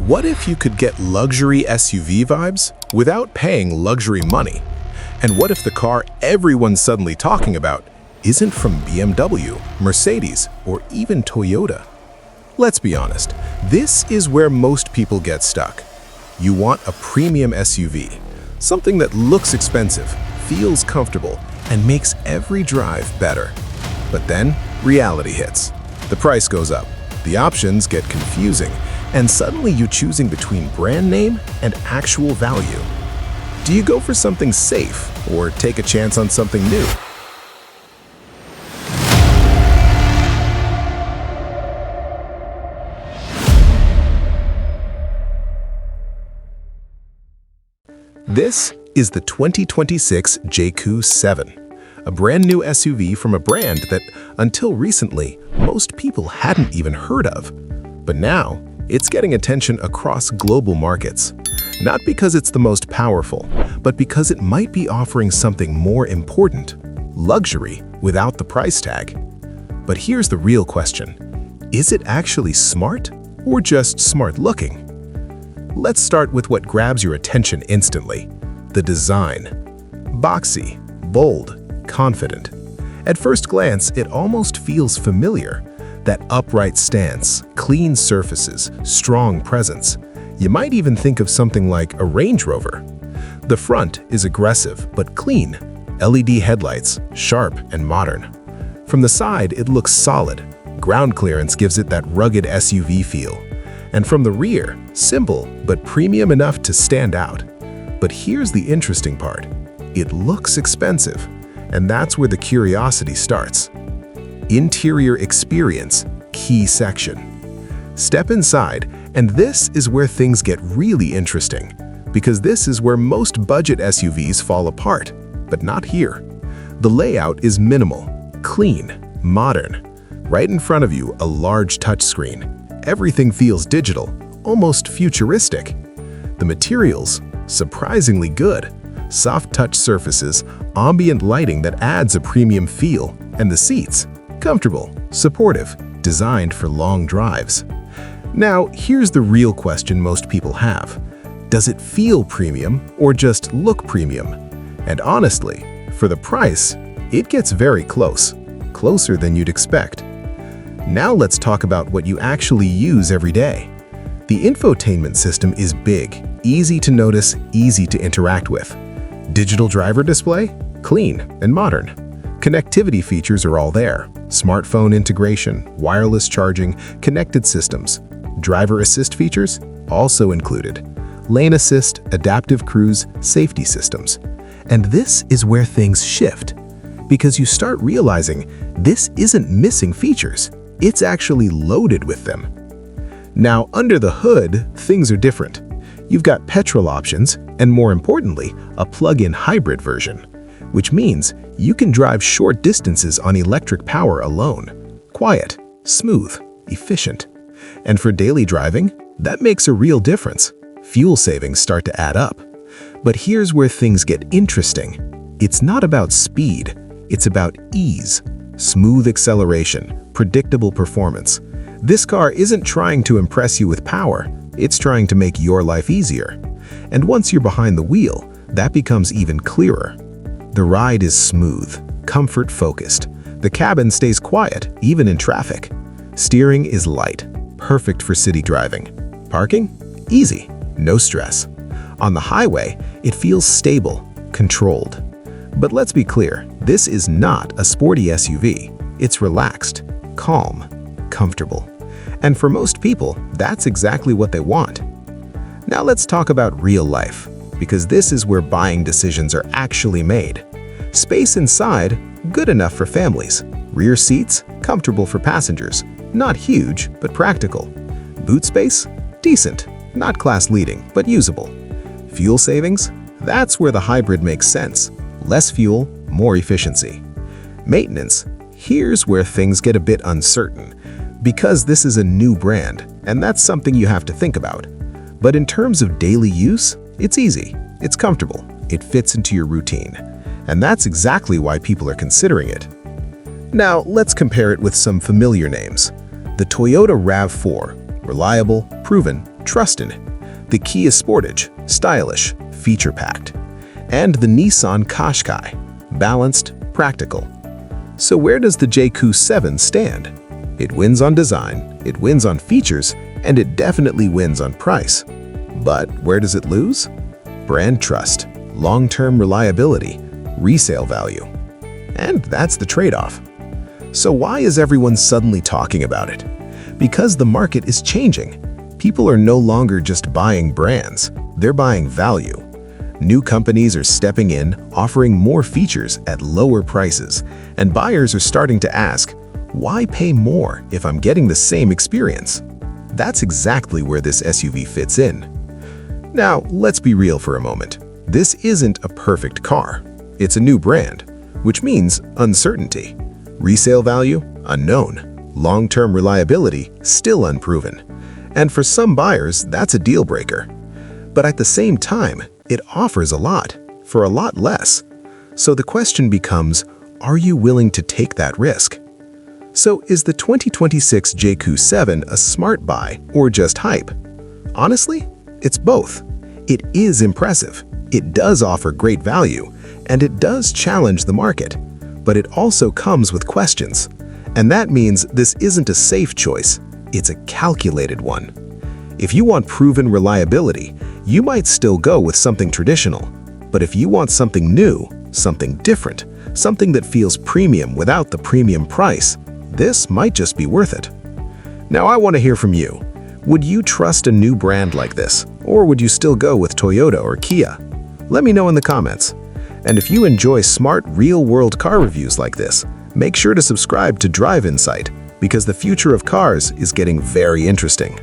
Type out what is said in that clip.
What if you could get luxury SUV vibes without paying luxury money? And what if the car everyone's suddenly talking about isn't from BMW, Mercedes, or even Toyota? Let's be honest, this is where most people get stuck. You want a premium SUV, something that looks expensive, feels comfortable, and makes every drive better. But then, reality hits. The price goes up, the options get confusing, and suddenly you're choosing between brand name and actual value. Do you go for something safe or take a chance on something new? This is the 2026 Jaecoo 7, a brand new SUV from a brand that, until recently, most people hadn't even heard of. But now, it's getting attention across global markets. Not because it's the most powerful, but because it might be offering something more important: luxury without the price tag. But here's the real question: is it actually smart or just smart looking? Let's start with what grabs your attention instantly: the design. Boxy, bold, confident. At first glance, it almost feels familiar. That upright stance, clean surfaces, strong presence. You might even think of something like a Range Rover. The front is aggressive but clean. LED headlights, sharp and modern. From the side, it looks solid. Ground clearance gives it that rugged SUV feel. And from the rear, simple but premium enough to stand out. But here's the interesting part: it looks expensive, and that's where the curiosity starts. Interior experience, key section. Step inside, and this is where things get really interesting, because this is where most budget SUVs fall apart, but not here. The layout is minimal, clean, modern. Right in front of you, a large touchscreen. Everything feels digital, almost futuristic. The materials, surprisingly good. Soft touch surfaces, ambient lighting that adds a premium feel, and the seats, comfortable, supportive, designed for long drives. Now, here's the real question most people have. Does it feel premium or just look premium? And honestly, for the price, it gets very close, closer than you'd expect. Now let's talk about what you actually use every day. The infotainment system is big, easy to notice, easy to interact with. Digital driver display? Clean and modern. Connectivity features are all there: smartphone integration, wireless charging, connected systems. Driver assist features? Also included. Lane assist, adaptive cruise, safety systems. And this is where things shift, because you start realizing this isn't missing features, it's actually loaded with them. Now, under the hood, things are different. You've got petrol options, and more importantly, a plug-in hybrid version, which means you can drive short distances on electric power alone. Quiet, smooth, efficient. And for daily driving, that makes a real difference. Fuel savings start to add up. But here's where things get interesting. It's not about speed, it's about ease. Smooth acceleration, predictable performance. This car isn't trying to impress you with power, it's trying to make your life easier. And once you're behind the wheel, that becomes even clearer. The ride is smooth, comfort-focused. The cabin stays quiet, even in traffic. Steering is light, perfect for city driving. Parking? Easy, no stress. On the highway, it feels stable, controlled. But let's be clear, this is not a sporty SUV. It's relaxed, calm, comfortable. And for most people, that's exactly what they want. Now let's talk about real life, because this is where buying decisions are actually made. Space inside, good enough for families. Rear seats, comfortable for passengers. Not huge, but practical. Boot space, decent. Not class-leading, but usable. Fuel savings, that's where the hybrid makes sense. Less fuel, more efficiency. Maintenance, here's where things get a bit uncertain, because this is a new brand, and that's something you have to think about. But in terms of daily use, it's easy, it's comfortable, it fits into your routine. And that's exactly why people are considering it. Now, let's compare it with some familiar names. The Toyota RAV4, reliable, proven, trust in it. The Kia Sportage, stylish, feature-packed. And the Nissan Qashqai, balanced, practical. So where does the Jaecoo 7 stand? It wins on design, it wins on features, and it definitely wins on price. But where does it lose? Brand trust, long-term reliability, resale value. And that's the trade-off. So why is everyone suddenly talking about it? Because the market is changing. People are no longer just buying brands, they're buying value. New companies are stepping in, offering more features at lower prices, and buyers are starting to ask, why pay more if I'm getting the same experience? That's exactly where this SUV fits in. Now, let's be real for a moment. This isn't a perfect car. It's a new brand, which means uncertainty. Resale value, unknown. Long-term reliability, still unproven. And for some buyers, that's a deal breaker. But at the same time, it offers a lot, for a lot less. So the question becomes, are you willing to take that risk? So is the 2026 Jaecoo 7 a smart buy or just hype? Honestly, it's both. It is impressive, it does offer great value, and it does challenge the market. But it also comes with questions. And that means this isn't a safe choice, it's a calculated one. If you want proven reliability, you might still go with something traditional. But if you want something new, something different, something that feels premium without the premium price, this might just be worth it. Now I want to hear from you. Would you trust a new brand like this? Or would you still go with Toyota or Kia? Let me know in the comments. And if you enjoy smart, real-world car reviews like this, make sure to subscribe to Drive Insight, because the future of cars is getting very interesting.